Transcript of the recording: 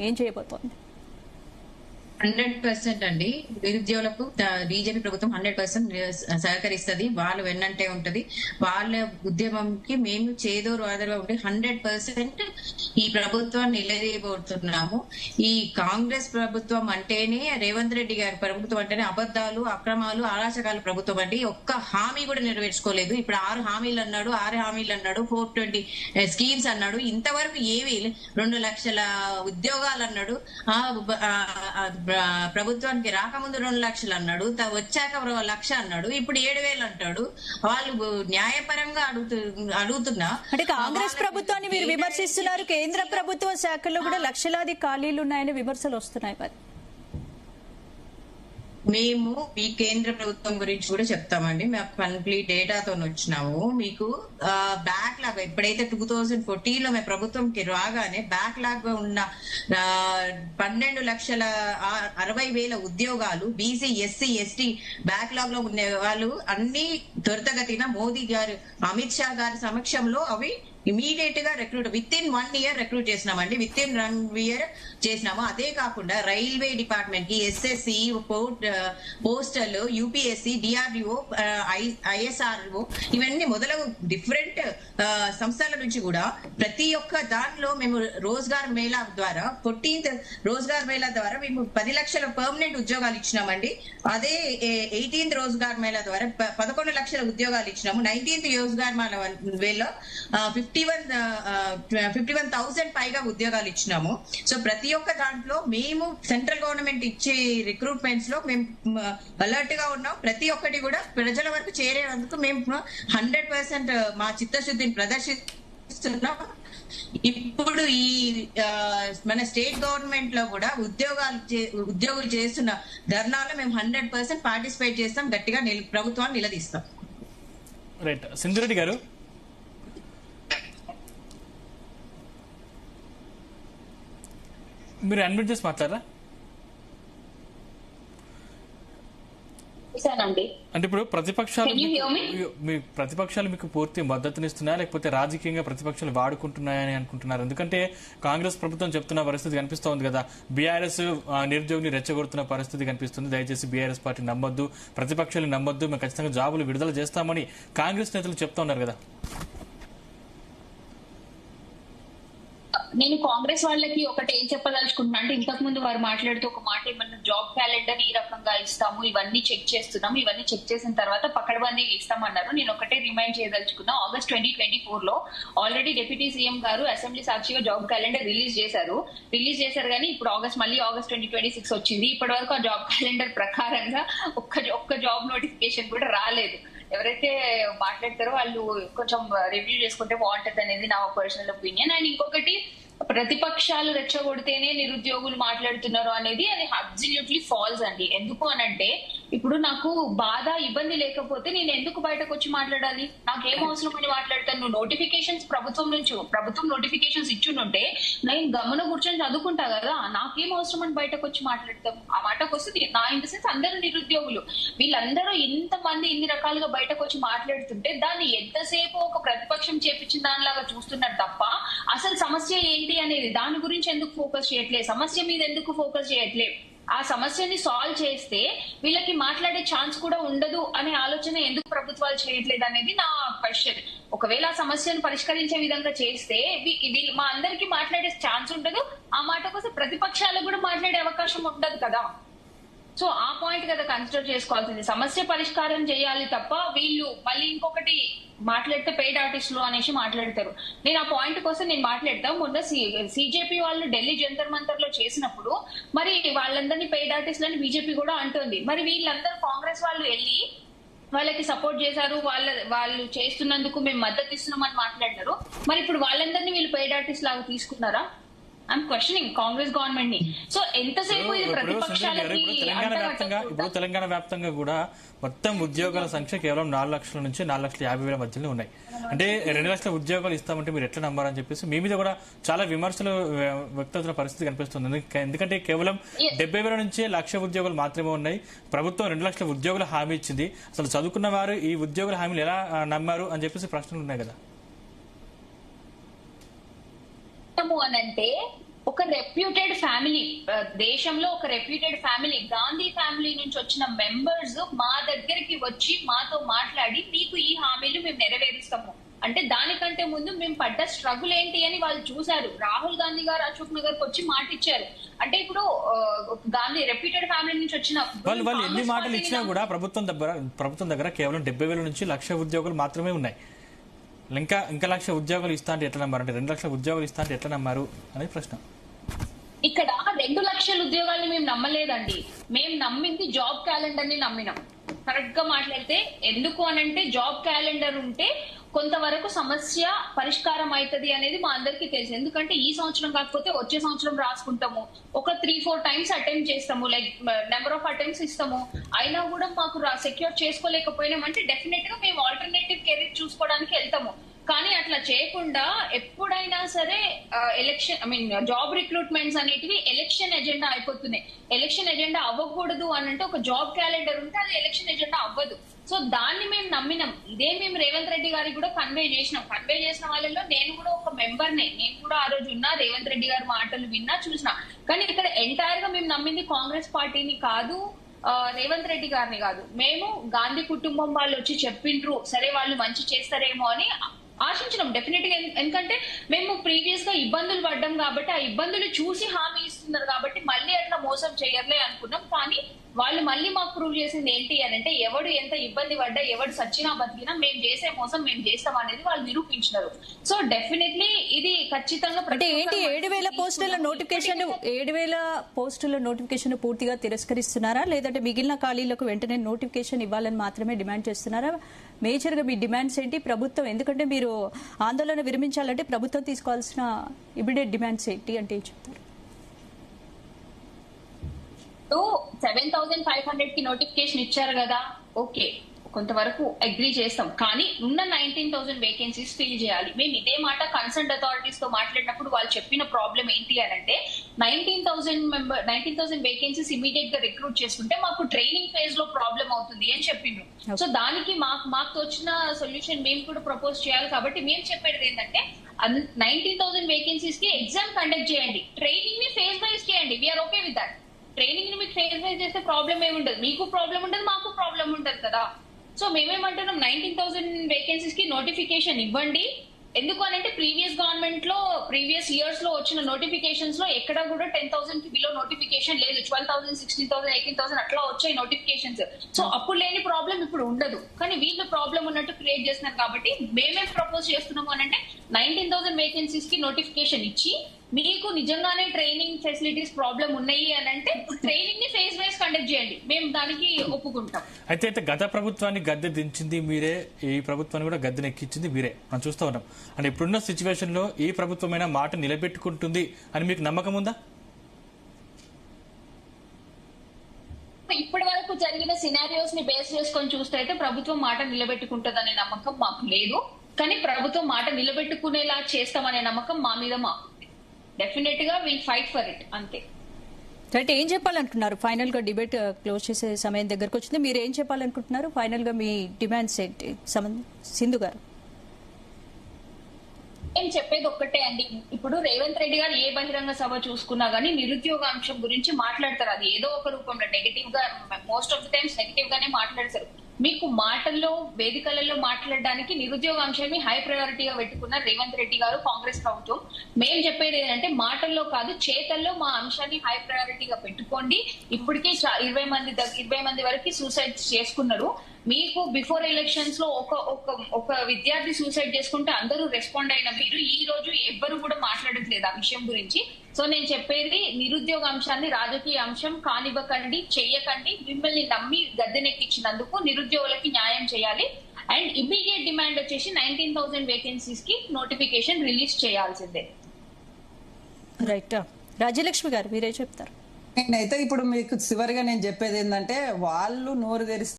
ఏం చేయబోతోంది? 100% అండి. నిరుద్యోగులకు బీజేపీ ప్రభుత్వం 100% సహకరిస్తుంది. వాళ్ళు వెన్నంటే ఉంటది. వాళ్ళ ఉద్యమంకి మేము చేదోరు వాదోరుగా ఉండి 100% ఈ ప్రభుత్వాన్ని నిలదీయబోతున్నాము. ఈ కాంగ్రెస్ ప్రభుత్వం అంటేనే, రేవంత్ రెడ్డి గారి ప్రభుత్వం అంటేనే అబద్దాలు, అక్రమాలు, అరాచకాల ప్రభుత్వం అండి. ఒక్క హామీ కూడా నెరవేర్చుకోలేదు. ఇప్పుడు 6 హామీలు అన్నాడు, 420 స్కీమ్స్ అన్నాడు. ఇంతవరకు ఏవి 2 లక్షల ఉద్యోగాలు అన్నాడు. ప్రభుత్వానికి రాకముందు 2 లక్షలు అన్నాడు, వచ్చాక 1 లక్ష అన్నాడు, ఇప్పుడు 7,000 అంటాడు. వాళ్ళు న్యాయపరంగా అడుగుతున్నా అంటే కాంగ్రెస్ ప్రభుత్వాన్ని మీరు విమర్శిస్తున్నారు. కేంద్ర ప్రభుత్వ శాఖల్లో కూడా లక్షలాది ఖాళీలు ఉన్నాయని విమర్శలు వస్తున్నాయి. మరి మేము ఈ కేంద్ర ప్రభుత్వం గురించి కూడా చెప్తామండి. మేము కంప్లీట్ డేటాతో వచ్చినాము. మీకు బ్యాక్లాగ్ ఎప్పుడైతే 2014 లో మేము ప్రభుత్వంకి రాగానే బ్యాక్లాగ్ ఉన్న 12,60,000 ఉద్యోగాలు బీసీ, ఎస్సీ, ఎస్టీ బ్యాక్లాగ్ లో ఉండే వాళ్ళు అన్ని త్వరితగతిన మోదీ గారు, అమిత్ షా గారి సమక్షంలో అవి ఇమీడియట్ గా విత్ ఇన్ 1 ఇయర్ రిక్రూట్ చేసినామండి. విత్ ఇన్ 1 ఇయర్ చేసినాము. అదే కాకుండా రైల్వే డిపార్ట్మెంట్ కి SSC, postal, UPSC, DRDO, ISRO ఇవన్నీ మొదలగు డిఫరెంట్ సంస్థల నుంచి కూడా ప్రతి ఒక్క దానిలో మేము రోజ్గార్ మేళా ద్వారా 14th రోజ్గార్ మేళా ద్వారా మేము 10 లక్షల పర్మనెంట్ ఉద్యోగాలు ఇచ్చినామండి. అదే 18th రోజ్గార్ మేళా ద్వారా 11 లక్షల ఉద్యోగాలు ఇచ్చినాము. 19th రోజ్గార్ మేళా వేలో 51,000 పైగా ఉద్యోగాలు ఇచ్చినాము. సో ప్రతి ఒక్క దాంట్లో మేము సెంట్రల్ గవర్నమెంట్ ఇచ్చే రిక్రూట్మెంట్స్ లో మేము అలర్ట్ గా ఉన్నాం. ప్రతి ఒక్కటి కూడా ప్రజల వరకు చేరేందుకు మేము 100% మా చిత్తశుద్ధిని ప్రదర్శిస్తున్నాం. ఇప్పుడు ఈ మన స్టేట్ గవర్నమెంట్ లో కూడా ఉద్యోగులు చేస్తున్న ధర్నాలో మేము 100% పార్టిసిపేట్ చేస్తాం. గట్టిగా ప్రభుత్వాన్ని నిలదీస్తాం. రైట్, సింధురెడ్డి గారు మీరు అన్మ్యూట్ చేసి మాట్లాడరా? అంటే ఇప్పుడు ప్రతిపక్షాలు మీకు పూర్తి మద్దతునిస్తున్నాయా, లేకపోతే రాజకీయంగా ప్రతిపక్షాలు వాడుకుంటున్నాయని అనుకుంటున్నారు? ఎందుకంటే కాంగ్రెస్ ప్రభుత్వం చెప్తున్న పరిస్థితి కనిపిస్తోంది కదా, బీఆర్ఎస్ నిరుద్యోగిని రెచ్చగొడుతున్న పరిస్థితి కనిపిస్తుంది. దయచేసి బీఆర్ఎస్ పార్టీ నమ్మొద్దు, ప్రతిపక్షాలు నమ్మొద్దు, మేము ఖచ్చితంగా జాబులు విడుదల చేస్తామని కాంగ్రెస్ నేతలు చెప్తా ఉన్నారు కదా. నేను కాంగ్రెస్ వాళ్ళకి ఒకటి ఏం చెప్పదలుచుకుంటున్నా అంటే, ఇంతకు ముందు వారు మాట్లాడుతూ ఒక మాట ఏమన్నా జాబ్ క్యాలెండర్ ఈ రకంగా ఇస్తాము, ఇవన్నీ చెక్ చేస్తున్నాము, ఇవన్నీ చెక్ చేసిన తర్వాత పకడ్బందీగా ఇస్తామన్నారు. నేను ఒకటే రిమైండ్ చేయదలుచుకున్నా, ఆగస్ట్ 2024 లో ఆల్రెడీ డిప్యూటీ సీఎం గారు అసెంబ్లీ సాక్షిగా జాబ్ క్యాలెండర్ రిలీజ్ చేశారు కానీ ఇప్పుడు మళ్ళీ ఆగస్ట్ 2026 వచ్చింది. ఇప్పటి వరకు ఆ జాబ్ క్యాలెండర్ ప్రకారంగా ఒక్క జాబ్ నోటిఫికేషన్ కూడా రాలేదు. ఎవరైతే మాట్లాడతారో వాళ్ళు కొంచెం రివ్యూ చేసుకుంటే బాగుంటది అనేది నా పర్సనల్ ఒపీనియన్. అండ్ ఇంకొకటి, ప్రతిపక్షాలు రెచ్చగొడితేనే నిరుద్యోగులు మాట్లాడుతున్నారు అనేది అది అబ్సల్యూట్లీ ఫాల్స్ అండి. ఎందుకు అనంటే, ఇప్పుడు నాకు బాధ ఇబ్బంది లేకపోతే నేను ఎందుకు బయటకు వచ్చి మాట్లాడాలి? నాకేం అవసరం అని మాట్లాడతాను? నువ్వు నోటిఫికేషన్స్ ప్రభుత్వం నోటిఫికేషన్స్ ఇచ్చుంటే నేను గమన కూర్చొని చదువుకుంటా కదా, నాకేం అవసరం అని బయటకు వచ్చి మాట్లాడతాం? ఆ మాటకు వస్తుంది నా ఇన్ ద సెన్స్ అందరూ నిరుద్యోగులు, వీళ్ళందరూ ఇంతమంది ఇన్ని రకాలుగా బయటకు వచ్చి మాట్లాడుతుంటే దాన్ని ఎంతసేపు ఒక ప్రతిపక్షం చేపించిన దానిలాగా చూస్తున్నారు తప్ప అసలు సమస్య ఏంటి అనేది దాని గురించి ఎందుకు ఫోకస్ చేయట్లేదు? సమస్య మీద ఎందుకు ఫోకస్ చేయట్లేదు? ఆ సమస్యని సాల్వ్ చేస్తే వీళ్ళకి మాట్లాడే ఛాన్స్ కూడా ఉండదు అనే ఆలోచన ఎందుకు ప్రభుత్వాలు చేయట్లేదు అనేది నా క్వశ్చన్. ఒకవేళ ఆ సమస్యను పరిష్కరించే విధంగా చేస్తే మా అందరికి మాట్లాడే ఛాన్స్ ఉండదు, ఆ మాట కోసం ప్రతిపక్షాలకు కూడా మాట్లాడే అవకాశం ఉండదు కదా. సో ఆ పాయింట్ కదా కన్సిడర్ చేసుకోవాల్సింది. సమస్య పరిష్కారం చేయాలి తప్ప వీళ్ళు మళ్ళీ ఇంకొకటి మాట్లాడితే పెయిడ్ ఆర్టిస్టులు అనేసి మాట్లాడతారు. నేను ఆ పాయింట్ కోసం నేను మాట్లాడతాం. మొన్న సిజేపీ వాళ్ళు ఢిల్లీ జంతర్ మంతర్ లో చేసినప్పుడు మరి వాళ్ళందరినీ పెయిడ్ ఆర్టిస్టులని బీజేపీ కూడా అంటుంది. మరి వీళ్ళందరూ కాంగ్రెస్ వాళ్ళు వెళ్ళి వాళ్ళకి సపోర్ట్ చేశారు, వాళ్ళు చేస్తున్నందుకు మేము మద్దతు ఇస్తున్నామని మాట్లాడినారు. మరి ఇప్పుడు వాళ్ళందరినీ వీళ్ళు పెయిడ్ ఆర్టిస్ట్ లాగా తీసుకున్నారా? ఐఎమ్ క్వశ్చనింగ్ కాంగ్రెస్ గవర్నమెంట్ ని. సో ఎంతసేపు ఇది ప్రతిపక్షాలకి తెలంగాణ వ్యాప్తంగా కూడా మొత్తం ఉద్యోగాల సంఖ్య కేవలం 4 లక్షల నుంచి 4,50,000 మధ్యలో ఉన్నాయి. అంటే 2 లక్షల ఉద్యోగాలు ఇస్తామంటే మీరు ఎట్లా నమ్మారని చెప్పేసి మీ మీద కూడా చాలా విమర్శలు వ్యక్తవుతున్న పరిస్థితి కనిపిస్తుంది. ఎందుకంటే కేవలం 70,000 నుంచి 1,00,000 ఉద్యోగాలు మాత్రమే ఉన్నాయి. ప్రభుత్వం 2 లక్షల ఉద్యోగుల హామీ ఇచ్చింది. అసలు చదువుకున్న వారు ఈ ఉద్యోగుల హామీలు ఎలా నమ్మారు అని చెప్పేసి ప్రశ్నలు ఉన్నాయి కదా. అనంటే ఒక రెప్యూటెడ్ ఫ్యామిలీ, దేశంలో ఒక రెప్యూటెడ్ ఫ్యామిలీ, గాంధీ ఫ్యామిలీ నుంచి వచ్చిన మెంబర్స్ మా దగ్గరికి వచ్చి మాతో మాట్లాడి మీకు ఈ హామీలు మేము నెరవేరుస్తాము అంటే దానికంటే ముందు మేము పడ్డ స్ట్రగుల్ ఏంటి అని వాళ్ళు చూశారు. రాహుల్ గాంధీ గారు అశోక్ నగర్ కి వచ్చి మాట ఇచ్చారు. అంటే ఇప్పుడు గాంధీ రెప్యూటెడ్ ఫ్యామిలీ నుంచి వచ్చిన వాళ్ళు ఎన్ని మాటలు ఇచ్చినా కూడా ప్రభుత్వం దగ్గర కేవలం 70,000 నుంచి 1,00,000 ఉద్యోగాలు మాత్రమే ఉన్నాయి. ఇంకా 1,00,000 ఉద్యోగాలు ఇస్తా అంటే ఎట్లా నమ్మారు, అంటే 2,00,000 ఉద్యోగాలు ఇస్తా అంటే ఎట్లా నమ్మారు అనేది ప్రశ్న. ఇక్కడ 2,00,000 ఉద్యోగాల్ని మేము నమ్మలేదండి. మేము నమ్మింది జాబ్ క్యాలెండర్ ని నమ్మినాం. కరెక్ట్ గా మాట్లాడితే ఎందుకు అనంటే జాబ్ క్యాలెండర్ ఉంటే కొంతవరకు సమస్య పరిష్కారం అవుతుంది అనేది మా అందరికీ తెలుసు. ఎందుకంటే ఈ సంవత్సరం కాకపోతే వచ్చే సంవత్సరం రాసుకుంటాము, ఒక 3-4 టైమ్స్ అటెంప్ట్ చేస్తాము, లైక్ నెంబర్ ఆఫ్ అటెంప్ట్స్ ఇస్తాము, అయినా కూడా మాకు సెక్యూర్ చేసుకోలేకపోయినామంటే డెఫినెట్ గా మేము ఆల్టర్నేటివ్ కెరీర్ చూసుకోవడానికి వెళ్తాము. కానీ అట్లా చేయకుండా ఎప్పుడైనా సరే జాబ్ రిక్రూట్మెంట్స్ అనేటివి ఎలక్షన్ ఎజెండా అయిపోతున్నాయి. ఎలక్షన్ ఎజెండా అవ్వకూడదు అని అంటే ఒక జాబ్ క్యాలెండర్ ఉంటే అది ఎలక్షన్ ఎజెండా అవ్వదు. సో దాన్ని మేము నమ్మినాం. ఇదే మేము రేవంత్ రెడ్డి గారికి కూడా కన్వే చేసినాం. కన్వే చేసిన వాళ్ళలో నేను కూడా ఒక మెంబర్నే. నేను కూడా ఆ రోజు ఉన్నా, రేవంత్ రెడ్డి గారి మాటలు విన్నా, చూసినా. కానీ ఇక్కడ ఎంటైర్ గా మేము నమ్మింది కాంగ్రెస్ పార్టీని కాదు, రేవంత్ రెడ్డి గారిని కాదు. మేము గాంధీ కుటుంబం వాళ్ళు వచ్చి చెప్పిండ్రు, సరే వాళ్ళు మంచి చేస్తారేమో అని ఆశించినాం డెఫినెట్ గా. ఎందుకంటే మేము ప్రీవియస్ గా ఇబ్బందులు పడ్డాం కాబట్టి ఆ ఇబ్బందులు చూసి హామీ ఇస్తున్నారు కాబట్టి మళ్ళీ అట్లా మోసం చేయర్లే అనుకున్నాం. కానీ వాళ్ళు మళ్ళీ మాకు ప్రూవ్ చేసింది ఏంటి అని అంటే ఎవడు ఎంత ఇబ్బంది పడ్డా, ఎవడు సచ్చినా బతికినా మేము చేసే మోసం మేము చేస్తాం అనేది వాళ్ళు నిరూపించినారు. సో డెఫినెట్లీ ఇది ఖచ్చితంగా అంటే ఏంటి 7,000 పోస్టుల నోటిఫికేషన్ 7,000 పోస్టుల నోటిఫికేషన్ పూర్తిగా తిరస్కరిస్తున్నారా, లేదంటే మిగిలిన ఖాళీలకు వెంటనే నోటిఫికేషన్ ఇవ్వాలని మాత్రమే డిమాండ్ చేస్తున్నారా? మేజర్ గా మీ డిమాండ్స్ ఏంటి? ప్రభుత్వం, ఎందుకంటే మీరు ఆందోళన విరమించాలంటే ప్రభుత్వం తీసుకోవాల్సిన ఇమిడియట్ డిమాండ్స్ ఏంటి అంటే ఏం చెప్తారు? 7,500 కి నోటిఫికేషన్ ఇచ్చారు కదా, ఓకే, కొంతవరకు అగ్రీ చేస్తాం. కానీ ఉన్న 19,000 వేకెన్సీస్ ఫిల్ చేయాలి. మేము ఇదే మాట కన్సర్న్ అథారిటీస్ తో మాట్లాడినప్పుడు వాళ్ళు చెప్పిన ప్రాబ్లం ఏంటి అని అంటే 19,000 వేకెన్సీస్ ఇమీడియట్ గా రిక్రూట్ చేసుకుంటే మాకు ట్రైనింగ్ ఫేజ్ లో ప్రాబ్లం అవుతుంది అని చెప్పిండ్రు. సో దానికి మాకు వచ్చిన సొల్యూషన్ మేము కూడా ప్రపోజ్ చేయాలి. కాబట్టి మేము చెప్పేది ఏంటంటే 19,000 వేకెన్సీస్ కి ఎగ్జామ్ కండక్ట్ చేయండి, ట్రైనింగ్ ని ఫేజ్ వైజ్ చేయండి. We're okay with that. Training ని మీకు ఫేజ్ వైజ్ చేస్తే ప్రాబ్లం ఏమి ఉండదు, మీకు ప్రాబ్లం ఉండదు, మాకు ప్రాబ్లం ఉండదు కదా. సో మేమేమంటున్నాం 19,000 వేకెన్సీస్ కి నోటిఫికేషన్ ఇవ్వండి. ఎందుకు అనంటే ప్రీవియస్ గవర్నమెంట్ లో ప్రీవియస్ ఇయర్స్ లో వచ్చిన నోటిఫికేషన్స్ లో ఎక్కడ కూడా 10,000 కి బిలో నోటిఫికేషన్ లేదు. 12,000, 16,000, 18,000 అట్లా వచ్చాయి నోటిఫికేషన్స్. సో అప్పుడు లేని ప్రాబ్లం ఇప్పుడు ఉండదు. కానీ వీళ్ళు ప్రాబ్లం ఉన్నట్టు క్రియేట్ చేస్తున్నారు. కాబట్టి మేమేం ప్రపోజ్ చేస్తున్నాము అనంటే 19,000 వేకెన్సీస్ కి నోటిఫికేషన్ ఇచ్చి మీకు నిజంగానే ట్రైనింగ్ ఫెసిలిటీస్ ప్రాబ్లం ఉన్నాయి అని అంటే ట్రైనింగ్ ని ఫేజ్ వైజ్ కండక్ట్ చేయండి, మేము దానికి ఒప్పుకుంటాం. అయితే గత ప్రభుత్వాన్ని గద్దె దించింది మీరే, ఈ ప్రభుత్వాన్ని కూడా గద్దెను ఎక్కించింది మీరే, మనం చూస్తూ ఉన్నాం. అంటే ఇప్పుడున్న సిచ్యువేషన్ లో ఈ ప్రభుత్వమైన మాట నిలబెట్టుకుంటుంది అని మీకు నమ్మకం ఉందా? ఇప్పటి వరకు జరిగిన సినారియోస్ ని బేస్ చేసుకొని చూస్తే అయితే ప్రభుత్వం మాట నిలబెట్టుకుంటుందనే నమ్మకం మాకు లేదు. కానీ ప్రభుత్వం మాట నిలబెట్టుకునేలా చేస్తామనే నమ్మకం మా మీద మాకు. డెఫినెట్ గా విల్ ఫైట్ ఫర్ ఇట్, అంతే. అంటే ఏం చెప్పాలనుకుంటున్నారు? ఫైనల్ గా డిబేట్ క్లోజ్ చేసే సమయం దగ్గరకు వచ్చింది. మీరు ఏం చెప్పాలనుకుంటున్నారు? ఫైనల్ గా మీ డిమాండ్స్ ఏంటి? సింధు గారు. నేను చెప్పేది ఒక్కటే అండి. ఇప్పుడు రేవంత్ రెడ్డి గారు ఏ బహిరంగ సభ చూసుకున్నా గానీ నిరుద్యోగ అంశం గురించి మాట్లాడతారు. అది ఏదో ఒక రూపంలో నెగటివ్ గా, most of the times negative గానే మాట్లాడతారు. మీకు మాటల్లో వేదికలలో మాట్లాడడానికి నిరుద్యోగ అంశాన్ని హై ప్రయారిటీగా పెట్టుకున్న రేవంత్ రెడ్డి గారు, కాంగ్రెస్ ప్రభుత్వం. మేము చెప్పేది ఏంటంటే మాటల్లో కాదు చేతల్లో మా అంశాన్ని హై ప్రయారిటీగా పెట్టుకోండి. ఇప్పటికే 20 మంది వరకు సూసైడ్ చేసుకున్నారు. మీకు బిఫోర్ ఎలక్షన్స్ లో ఒక విద్యార్థి సూసైడ్ చేసుకుంటే అందరూ రెస్పాండ్ అయిన మీరు ఈ రోజు ఎవ్వరు కూడా మాట్లాడట్లేదు ఆ విషయం గురించి. సో నేను చెప్పేది నిరుద్యోగ అంశాన్ని రాజకీయ అంశం కానివ్వకండి, చెయ్యకండి. మిమ్మల్ని నమ్మి గద్దెనెక్కించినందుకు నిరుద్యోగులకి న్యాయం చేయాలి. అండ్ ఇమీడియట్ డిమాండ్ వచ్చేసి 19,000 వేకెన్సీస్ కి నోటిఫికేషన్ రిలీజ్ చేయాల్సిందే. రైట్. రాజ్యలక్ష్మి గారు మీరే చెప్తారు? నేనైతే ఇప్పుడు మీకు చివరిగా నేను చెప్పేది ఏంటంటే వాళ్ళు నోరు తెరిస్తే